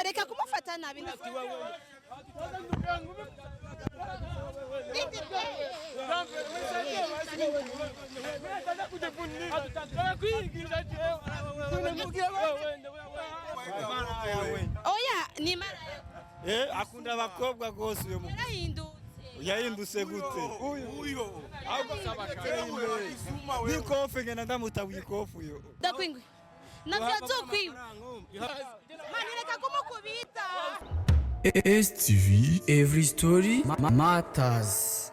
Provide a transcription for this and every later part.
reka kumufata nabi oya ni mara akunda abakobwa gose uyo mu yahindutse gute uyo nikofe ngena ndamutabuye ikofu yo ndakwingwe navyazokwiwe mani reka kumukubita STV Every Story Matters.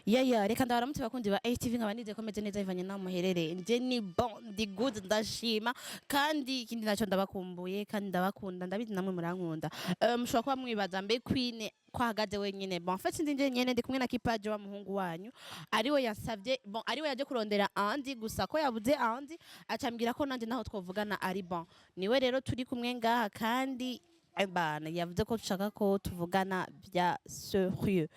Yeah, reka ndabaramutse bakundi ba STV nkaba nize komeze neza ivanye na muherere nje ni bon ndi good ndashima kandi ikindi naco ndabakumbuye kandi ndabakunda ndabizi namwe murankunda mushobora kuba mwibaza mbe Queen kwahagaze wenyine bon en fait ndinje nyene ndi kumwe na Kipaji wa muhungu wanyu ariwe yansavye bon ariwe yaje kurondera andi gusa ko yabuze andi acambwira ko nanje naho twovugana ari bon niwe rero turi kumwe ngaha kandi bana yavuze ko dushaka ko tuvugana bya sérieux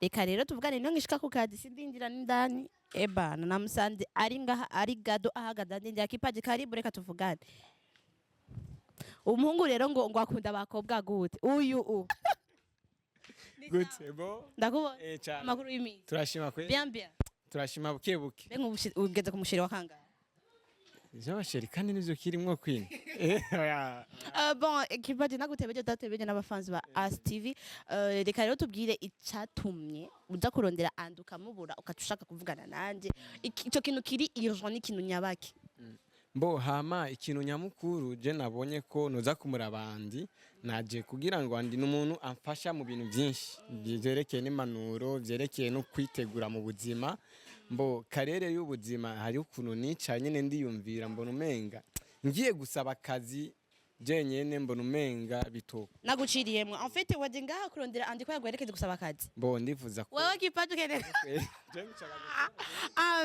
reka rero tuvugane no ngishika ku kazi sindinjira n'indani bana namusanze ari ngaha ari gado ahagaza ndinjira Kipaji karibu reka tuvugane umuhungu rero ngo akunda abakobwa gute uyu gute bo ndakubona makuru y'imi turashima kwe bien turashima bukebuke benga ugeze ku mushiri wa kangahe Jabasheri kandi nivyo kirimwo Queen bon Kipaji nagutebeje datebeje n'abafanzi ba STV reka rero tubwire icatumye uza kurondera anduka mubura ukatushaka kuvugana nanje ico kintu kiri urgent n'ikintu nyabaki Mbo hama ikintu nyamukuru je nabonye ko noza kumura abandi naje kugira ngo andi n'umuntu amfasha mu bintu byinshi byerekeye n'impanuro byerekeye no kwitegura mu buzima mbo karere y'ubuzima hari ukuntu nica nyene ndiyumvira mbona umenga ngiye gusaba akazi je nyene mbona umenga bitoko naguciriyemwe en fait waje ngaha kurondera andi ko yagwerekeze gusaba akazi mbo ndifuza ko wewe Kipaji kene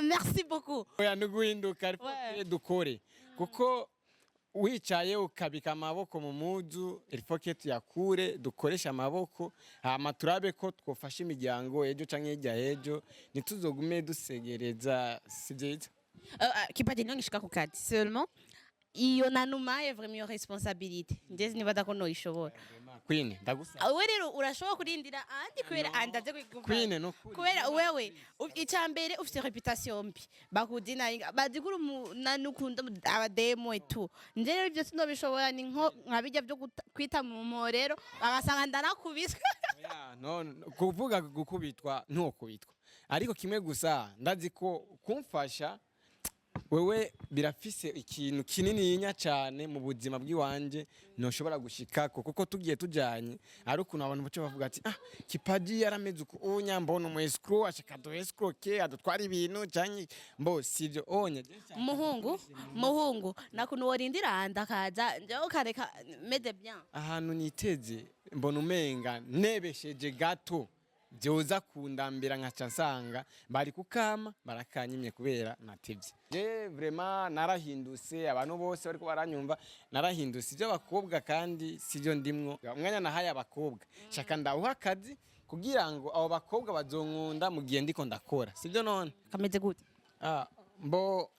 merci beaucoup oya nduguhinduka ariko dukore kuko wicaye ukabika amaboko mu muzu ilfoke tuyakure dukoresha amaboko hama turabe ko twofasha imiryango ejo canke hirya hejo nituzogume dusegereza sivyiza Kipaji ngishika ku kazi seulement iyo nanumaye vraiment iyo responsabilité ndezi nibaza ko no ishobora Queen ndagusaba wewe rero urashobora kurindira andi kwera andaze kwigufa Queen no kwera wewe icambere ufite reputation mbi bakudina bazikuru nanukunda abademo etu ndero ibyo sino bishobora ni nko nkabijya byo kwita mu morero bagasanga ndarakubiswe no kuvuga gukubitwa ntokubitwa ariko kimwe gusa ndazi ko kumfasha wewe birafise ikintu kinini yinya cyane mu buzima bw'iwanje noshobora gushika kuko tugiye tujanye ari ukuntu abantu bace bavuga ati Kipaji yarameze uko unyambona mu escrow ashaka do escrow ke adutwara ibintu cyanye mbo sivyo onye muhungu nakuntu worindira andakaza nje ukareka mede bien ahantu niteze mbona umenga nebesheje gato byoza kundambira nkaca nsanga bari kukama barakanyimye kubera natevye je vraiment narahindutse abantu bose bari ko baranyumva narahindutse ibyo bakobwa kandi sivyo ndimwo umwanya nahaye abakobwa shaka ndawuha akazi kugira ngo abo bakobwa bazonkunda mu gihe ndiko ndakora sivyo none kameze gute mbo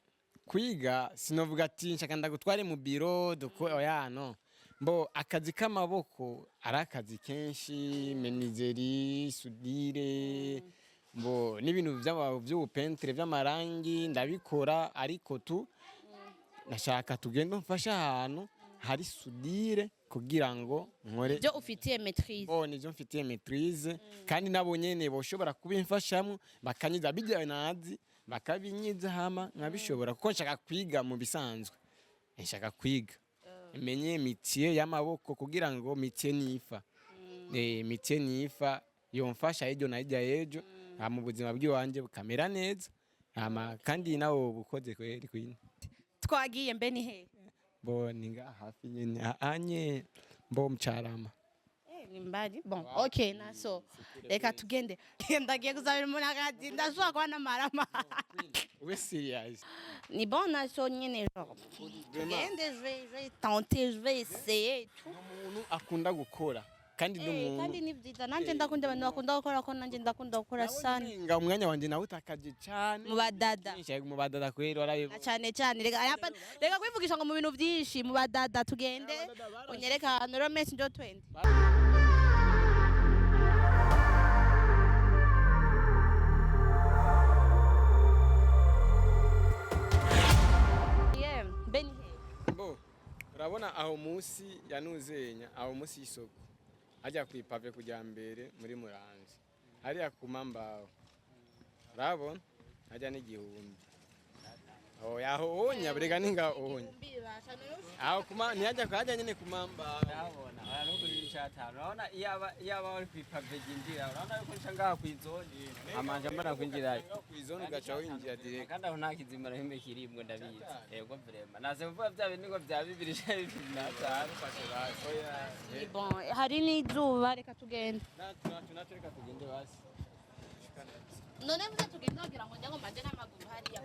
kwiga sinovuga ati nshaka ndagutware mu biro oya no mbo akazi k'amaboko ari akazi kenshi menizeri sudire mbo n'ibintu by'ubupentre by'amarangi ndabikora ariko tu nashaka tugenda mfasha ahantu hari sudire kugira ngo nkore byo ufitiye maîtrise nivyo mfitiye maîtrise kandi nabo nyene boshobora kubimfashamo bakanyiza bijyawe nazi bakabinyiza hama nkabishobora kuko nshaka kwiga mu bisanzwe nshaka kwiga menye métier y'amaboko kugira ngo métier nifa métier nifa yomfasha ejo na hirya ejo mu buzima bw'iwanje bukamera neza hama kandi nawo bukoze kweri Queen twagiye mbe ni he bo ninga hafi nyene anye mbo mcarama ni mbali bon okay naso reka tugende ndagiye kuzabira umuntu akazi ndashobora kuba namarama we serious ni bon naso nyene tugende je vais tenter je vais essayer umuntu akunda gukora kandi n'umuntu kandi ni byiza nanje ndakunda abantu bakunda gukora ko nanje ndakunda gukora sana nga umwanya wanje nawe utakaje cyane mu badada mu badada kweri warabibo cyane cyane reka kwivugisha ngo mu bintu byinshi mu badada tugende unyereka ahantu rero mesi njo 20 urabona aho munsi yanuzenya aho munsi y'isoko ajya kwipave kujya mbere muri Muranzi hariya ku mambaho urabona ajya n'igihumbi aho yaho onya brega ninga onya aho kuma ntiyajya kwajya nyine ku mambaho urabona ararugurira icyatanu urabona iyaba wari kwipave ginjira urabona yuko nshangaha kwizoni amanje mbara kwinjira kwizoni ugaca winjira direct kandi aho nta kizimira himbe kirimwe ndabizi yego vrema naze mvuga bya bintu ngo bya 2025 bon hari n'izuba reka tugende reka tugende basi none mvuze tugende kugira ngo njye ngo manje n'amaguru hariya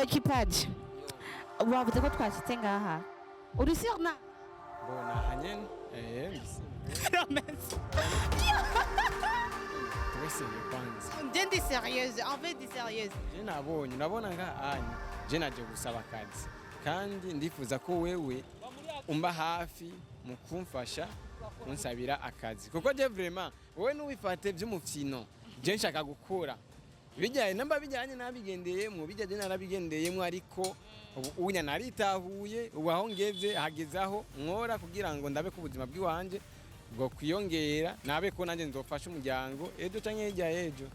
Kipaji wavuze ko twashitse ngaha uri sûr na bona hanyene je ndi sérieuse en fait ndi sérieuse je nabonye nabona ngaha je naje gusaba akazi kandi ndifuza ko wewe umba hafi mu kumfasha kunsabira akazi kuko je vraiment wowe n'ubifate by'umufino je nshaka gukora bijyanye namba bijyanye nabigendeyemo bijyanye narabigendeyemo ariko ubunya naritahuye ubaho ngeze hagezaho nkora kugira ngo ndabe ku buzima bw'iwanje bwo kwiyongera nabe ko nanjye nzofasha umuryango ejo canke hirya ejo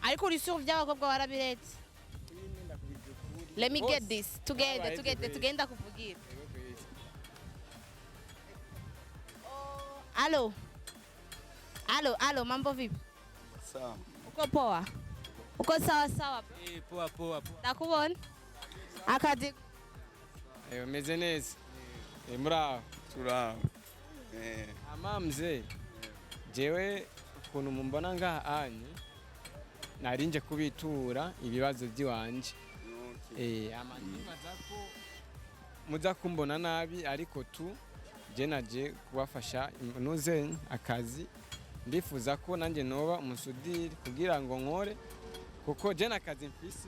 ariko uri sûr by'abakobwa warabiretse let me get this tugenda kuvugira Allo mambo vipi sawa uko poa uko sawa poa nakubona Akazi meze neza muraho turaho amamze jewe ukuntu mumbona ngaha anye narinje kubitura ibibazo by'iwanje amanibaza ko muza kumbona nabi ariko je naje kubafasha nuze akazi ndifuza ko nanjye noba umusudiri kugira ngo nkore kuko je nakazi mfise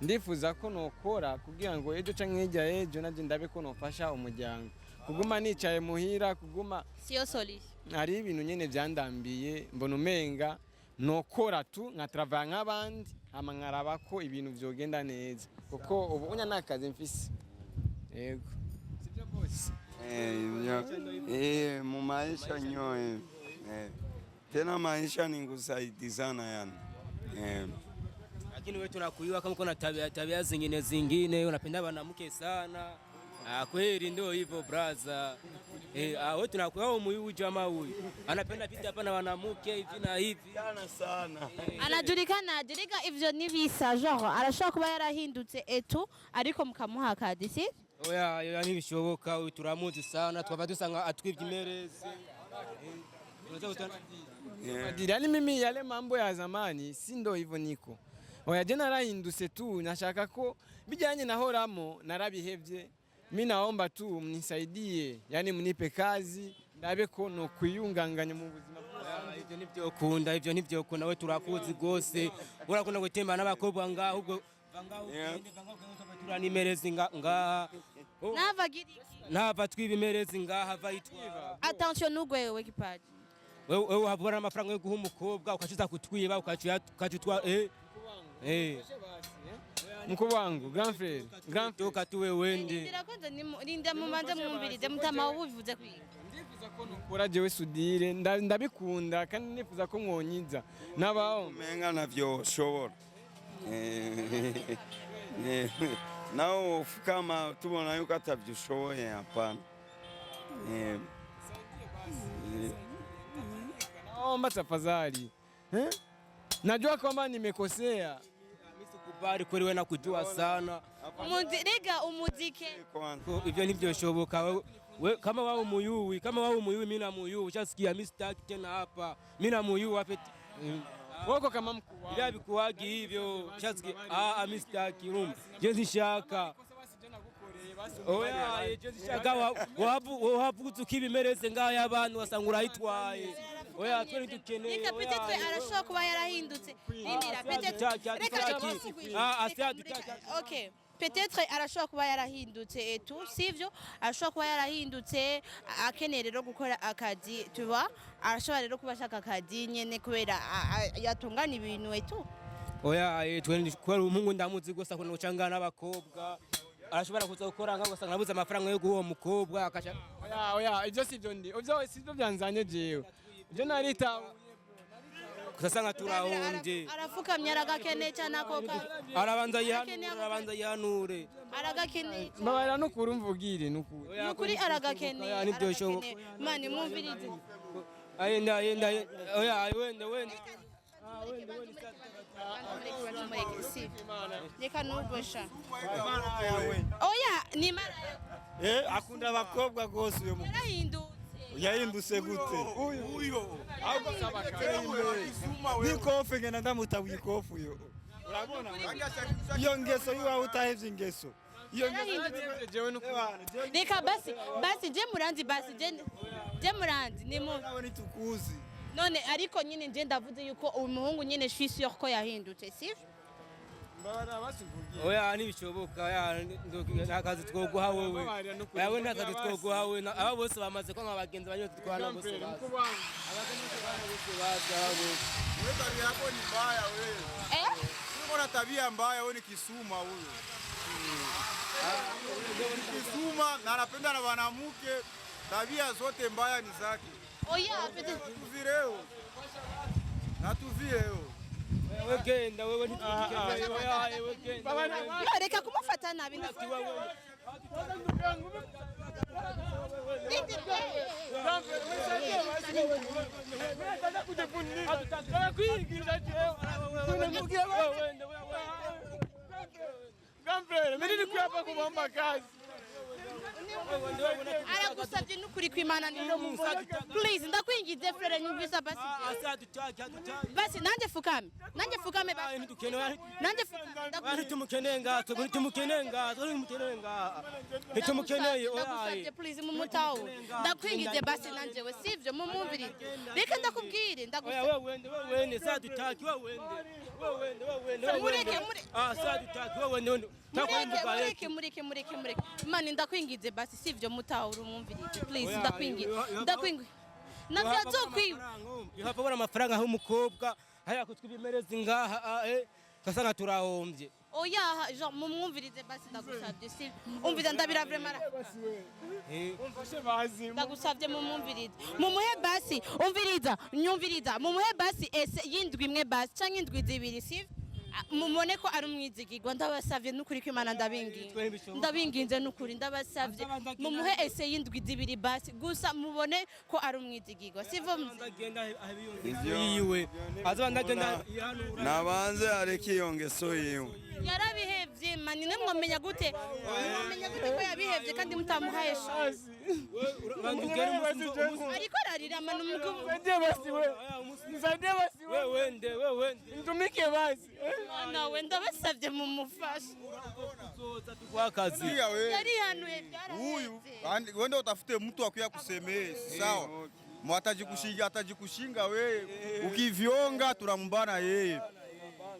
ndifuza ko nokora kugira ngo ejo canke hirya ejo nanjye ndabe ko nofasha umuryango kuguma nicaye muhira kuguma siyo solution hari ibintu nyene vyandambiye mbona umenga nokora nka travail nk'abandi hama nkaraba ko ibintu vyogenda neza kuko ubu unya nakazi mfise yego sivyo bose mu maisha nyoe tena maisha ni kusaidizana yani lakini wewe tunakuiwa kama kuna tabia zingine unapenda wanamke sana kweli ndio hivyo brother Wewe tunakuwa huyu jamaa huyu anapenda vitu hapa na wanamke hivi na hivi sana. anajulikana ivyo ni visa genre arashobora kuba yarahindutse etu ariko mukamuha akazi si oya ntibishoboka uyu turamuzi sana twaba dusanga atwivye imerezi Yani mimi yale mambo ya zamani si ndo hivyo niko. Oya je narahindutse tu nashaka ko bijanye nahoramo narabihevye. Mimi naomba tu mnisaidie, yani mnipe kazi ndabe ko no kwiyunganganya mu buzima bwanjye. Ivyo nivyo ukunda we turakuzi gose urakunda gutemba n'abakobwa ngaho ubwo turanimerezi ngaha nava twibimerezi ngaha vayitwa. Attention nugwewe Kipaji. Wewe habura amafaranga yo guha umukobwa ukaciza kutwiba ukacutwa Mkubwa wangu grand frère toka tuwe wende Ndirakonze ninda mumanze mwumvirize mutama ubivuze kwiga. ndifuza ko nukora jewe sudire ndabikunda kandi nifuza ko mwonyiza nabaho Menga navyo shobora. Nao ufukama tubona yuko atavyushoboye hapana. naomba tafadhali. Najua kwamba nimekosea. Kubari kweli wewe nakujua sana Umuzike. ivyo ntivyoshoboka kama wao umuyuwi mimi na muyuwi ushasikia mimi sitaki tena hapa mimi na muyuwi hapa Wako kama mkuu ila bikuwagi hivyo ushasikia mimi sitaki je nshaka oya je nshaka wahavuze ukibimereze ngaho y'abantu wasanga urayitwaye oya twe ntidukeneye Reka peut-être arashobora kuba yarahindutse. Indira peut-être. Okay. Peut-être arashobora kuba yarahindutse etu sivyo arashobora kuba yarahindutse akeneye rero gukora akazi tuba arashobora rero kuba ashaka akazi nyene kubera yatungana ibintu etu. Oya twe kwera umungu ndamuzi gusa kuno gucangana n'abakobwa arashobora kuza gukora ngo gusanga nabuze amafaranga yo guha umukobwa akasha oya ivyo sivyo ivyo sivyo byanzanye jewe je narita kusanga turahombye Arafukamye aragakeneye cyane akoka. arabanza yihanure Aragakeneye. mbabarira no kurumvugire nukuri Nukuri aragakeneye. nibyo shobo Mani mwumvirize. ayenda oya wende Reka nubosha. Oya ni mara akunda abakobwa gose uyo yarahindutse. yahindutse gute uyo ahubwo nikofe ngena ndamuta wikofu yo urabona iyo ngeso yiwawe utahevye ingeso iyo Yarahindutse. jewe nukuri Reka basi je muranzi je muranzi ni mu nawe nitukuzi none ariko nyine je ndavuze yuko umuhungu nyine je suis sûr ko yahindutse sivyo. mbabarira basuvugire oya ntibishoboka nakazi twoguha wewe yawe nakazi twoguha wewe aba bose bamaze ko nk'abagenzi banyo twana bose mkubwa wangu wewe tabia yako ni mbaya wewe uko na tabia mbaya wewe ni kisuma huyo kisuma na anapenda na wanamke tabia zote mbaya ni zake Oya peut-être tuvireo natuvireo wewe genda wewe genda reka kumufata nabi aragusabye n'ukuri kw'Imana niyo muvugire please ndakwingize frere nyumvisa basi nanjye fukame basi nanjye fukame tumukeneye ndagusabye please mumutaho ndakwingize basi nanjye we sivyo mumumvirize reka ndakubwire ndagusabye mureke mani ndakwingize basi sivyo mutaho urumumvirize please ndakwingize navyazokwiba yahapabona amafaranga aho umukobwa haya kutwibimereza ngaha kasanga turahombye oya genre mumwumvirize basi ndagusabye si umviriza ndabira vraiment umfashe bazi ndagusabye mumwumvirize mumuhe basi umviriza nyumviriza mumuhe basi ese yindwi imwe basi canke indwi zibiri si mumone ko ari umwizigirwa ndabasavye n'ukuri ko Imana ndabinginze n'ukuri ndabasavye mumuhe ese y'indwi zibiri basi gusa mubone ko ari umwizigirwa sivyo yiwe azabandagenda nabanze areke iyo ngeso yiwe yarabihevye mani mwomenya gute ko yabihevye kandi mutamuhaye chance ariko ararira mani umugabo wewe ntumike basi nawe ndabasavye mumufashe Akazi yari yanuye Huyu byaraheze wende utafute mtu akuya kusemee sawa, atajikushinga wewe, ukivyonga tunambana yeye,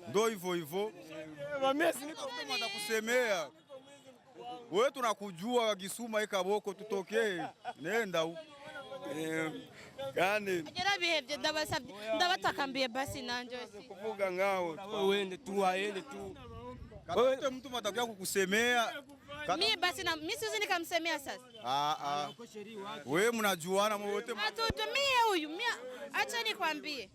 ndo hivyo atakusemea wewe, tunakujua Gisuma ikaboko tutokee nenda huko kandi yarabihevye ndabasavye ndabatakambiye basi nanje kuvuga ngao wende tu aende tu katafute mtu atakuya kukusemea. mimi basi na mimi siwezi nikamsemea sasa. Wewe mnajuana wote, Atutumie huyu mimi, acha nikwambie.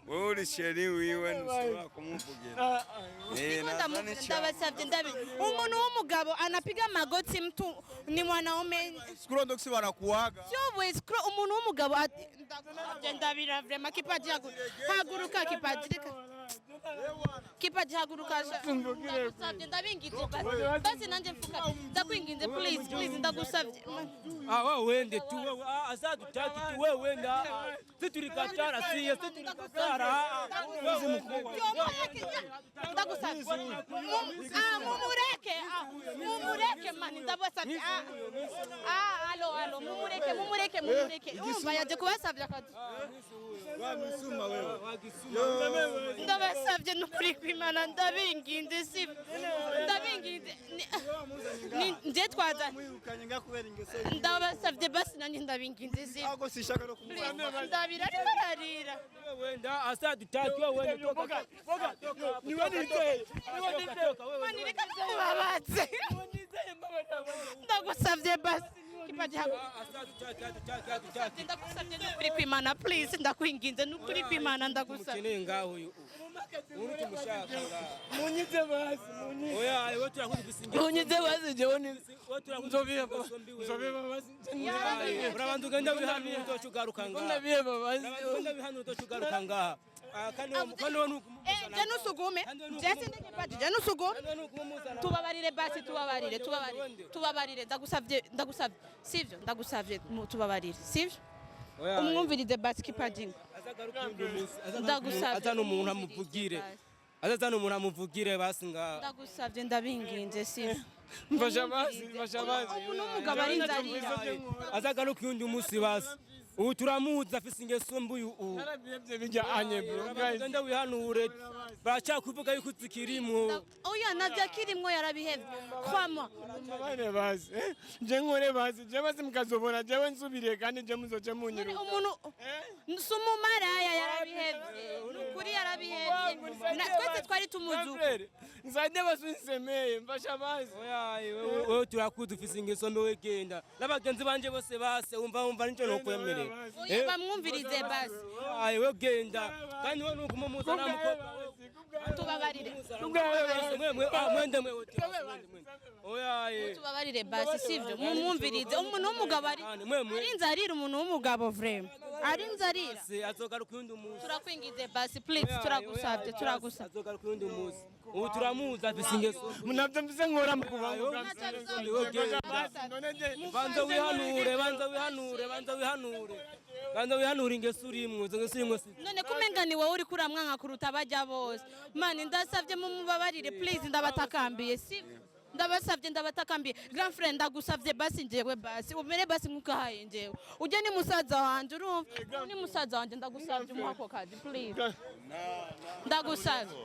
wewe uri sheri wiwe nusura kumuvugira Ndabasavye ndabi umuntu w'umugabo anapiga magoti mtu ni mwanaume skuro ndoksi wanakuaga sio we scroll umuntu w'umugabo ndabira vraiment Kipaji haguruka Kipaji haguruka ndagusavye ndabingize basi nanje mfuka ndakwinginze please ndagusavye wewe wende tu azadutaki tu wewe wenda siturikatara siye siturikatara ndagusavye mumureke mani ndabasavye alo mumureke umva yaje kubasavye akazi ndabasavye n'ukuri kw'Imana ndabinginze si ndabinginze nje twaza ndabasavye basi nanje ndabinginze si ndabira ariko ararira wenda azadutaki wewe wenda toka mani reka tubabatse ndagusavye basi Kipaji ndagusavye n'ukuri kw'Imana please ndakwinginze n'ukuri kw'Imana ndagusavye ukeneye ngaho uyu uri kumushaka munyize basi oya wewe turakudusingira munyize basi jewe ni nzobeba basi urabanza ugenda wihanura utocugaruka ngaha ndabiyeba basi ugenda wihanura utocugaruka ngaha kandi wowe jana usugume jese Kipaji jana usugume tubabarire basi tubabarire ndagusavye sivyo ndagusavye tubabarire sivyo umwumvirize basi Kipaji ndagusavye azana umuntu amuvugire azazana umuntu amuvugire basi ngaha ndagusavye ndabinginze sivyo mfasha basi umuntu w'umugabo ari nzarira azagaruka undi munsi basi ubu turamuzi afise ingeso mbi narabiyevye bijya anye bro guys ugenda wihanure baracyakuvuga yuko uzikirimwo oya navyo akirimwo yarabihevye kwama bane basi je nkore basi je basi mukazobona jewe nsubiriye kandi je muzoce munyiruka umuntu sumumaraya yarabihevye nukuri yarabihevye twese twari tumuzuka nzajya basunsemeye mfasha basi wewe turakuzi ufise ingeso mbi wegenda n'abagenzi banje bose base wumva nico nokwemerera oya bamwumvirize basi wewe genda kandi wewe nuguma muzana mukobwa tubabarire mwende oya tubabarire basi sivyo mumwumvirize umuntu w'umugabo ari nzarira umuntu w'umugabo vraiment ari nzarira azogaruka undi munsi turakwingize basi please turagusavye azogaruka undi munsi ubu turamuzi afise ingeso munavyo mvise nkora mukubango banza wihanure ingeso urimwo izo ngeso urimwo none kumenga ni wowe uri kuramwanka kuruta abajya bose mani ndasavye mumubabarire please ndabatakambiye sivyo ndabatakambiye grand friend ndagusavye basi njewe basi umere basi nkukahaye njewe uje ni musaza wanje urumva ni musaza wanje ndagusavye umuhako kazi please ndagusavye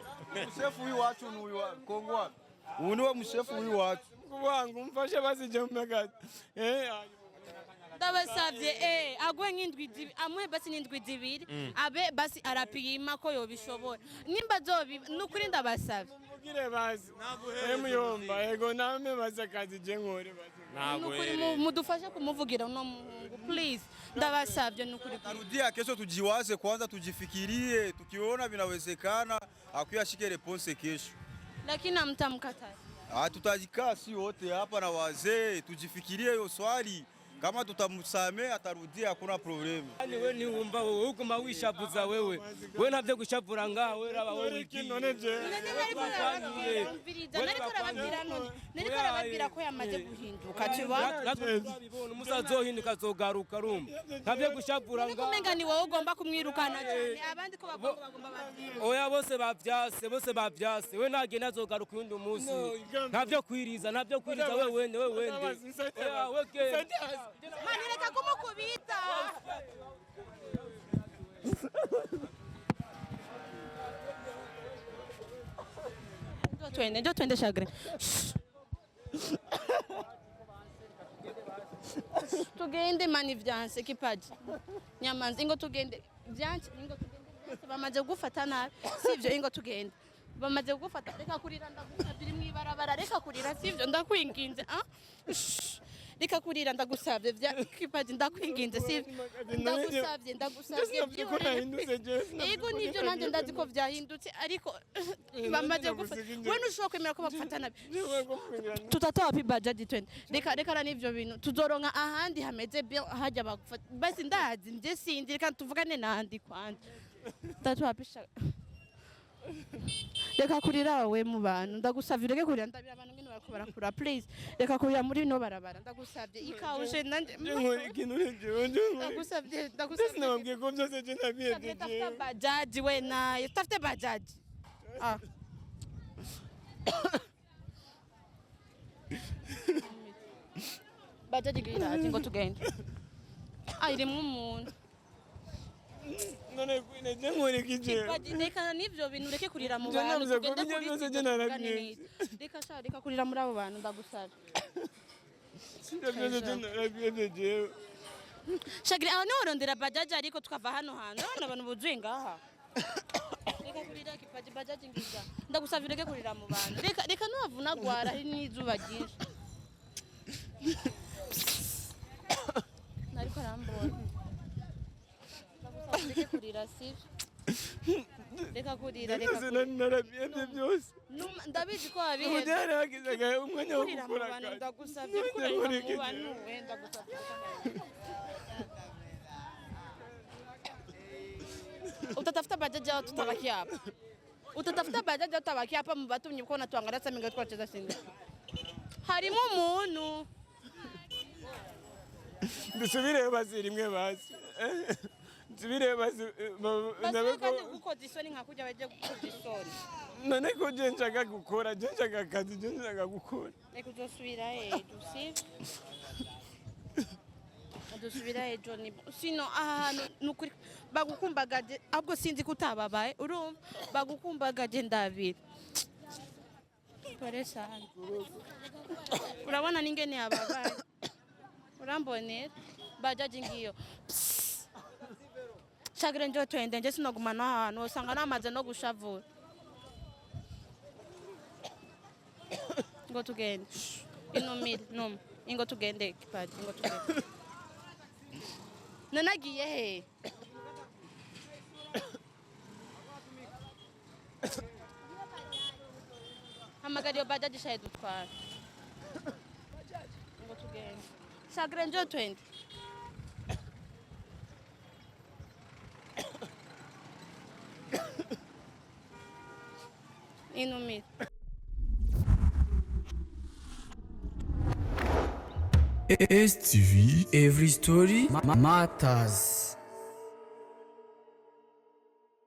mshefu w'iwacu n'uyu wa Kongo wapi ubu niwe mshefu w'iwacu kubangu mfashe basi je mumagazi ndabasavye agwe nk'indwi amwe basi n'indwi zibiri abe basi arapima ko yobishobora nimba zobi nukuri ndabasavye mugire basi muyomba ego name basi akazi je nkore basi nukuri mudufashe kumuvugira uno muhungu please ndabasavye nukuri Narudia kesho tujiwaze kwanza, tujifikirie, tukiona vinawezekana akuyashike response kesho. Lakini hamtamkataza. Tutajikaa si wote hapa na wazee tujifikirie hiyo swali. Kama tutamsamea atarudia, hakuna problemu. Yani wewe ni umba wewe huko mawishavuza wewe. Wewe navyo kushavura ngaho wewe raba wowe wiki. Nari karababwira ko yamaze guhinduka tiba. Musazohinduka zogaruka rumba. Navyo kushavura ngaho. Kumenga ni wowe ugomba kumwirukana cyane. Abandi ko bagomba bavyira. Oya bose bavyase. Wewe nagenda zogaruka undi umunsi. Navyo kwiriza wewe wende. Oya weke. Mani reka kumukubita. Ndio twende Chagrin. Tugende mani vyanse Kipaji. Nyamanzi ingo tugende. Vyanse ingo tugende. Bamaze gufata nabi. Sivyo ingo tugende. Bamaze gufata reka kurira ndagusabira mwibarabara reka kurira sivyo ndakwinginze reka kurira ndagusabye vya Kipaji ndakwinginze sivyo ndagusabye yego nivyo nanje ndazi ko vyahindutse ariko bamaze gufata we nushobora kwemera ko bafata nabi tutatoa pi bajaji 20 reka nivyo bintu tuzoronka ahandi hameze bien hajya bagufata basi ndazi nje sindi reka tuvugane nandi kwanje tatoa pisha reka kurira we mu bantu ndagusavye reke kurira ndabira abantu ngene barako barakura please reka kurira muri no barabara ndagusavye ikawuje nanje ndagusavye Sinababwiye ko byose je nabiyejeje. tafute bajaji we naye tafute bajaji bajaji gira ngo tugende irimwe umuntu None kwine je nkorekije. Reka nivyo bintu reke kurira mu bantu reka kurira muri abo bantu ndagusaba Shagiri aho niho urondera bajaji ariko tukava hano hantu abana abantu buzuye ngaha reka kurira Kipaji bajaji ngiza ndagusaba reke kurira mu bantu reka nuhavunagwara hari n'izuba ryinshi nariko arambona reka kurira sivyo reka kurira narabiyende byose. ndabizi ko wabiheze Mujyana hagizaga umwanya wo gukora akazi. ndagusabye kurira mu bantu we ndagusabye utatafuta bajaji au tutabaki hapa utatafuta bajaji au tutabaki hapa mubatumye uko natuangalia sasa minga twacheza sindi harimo umuntu Dusubire basi rimwe basi. Nsubire basi kandi gukoza isoni nkakuja baje gukoza isoni none ko je nshaka gukora je nshaka akazi je nshaka gukora. Reka uzosubira dusi dusubira Johnny sino ahantu nukuri bagukumbagaje ahubwo sinzi kutababaye urumva bagukumbagaje ndabira pare sana urabona ningene yababaye urambonera bajaji ngiyo Chagrin njo twende nje sinogumana ahantu usanga namaze no gushavura ngo tugende inumire num ingo tugende Kipaji ingo tugende nanagiye he hamagariyo bajaji shaye dutwara ingo tugende Chagrin njo twende inumire STV, every story matters.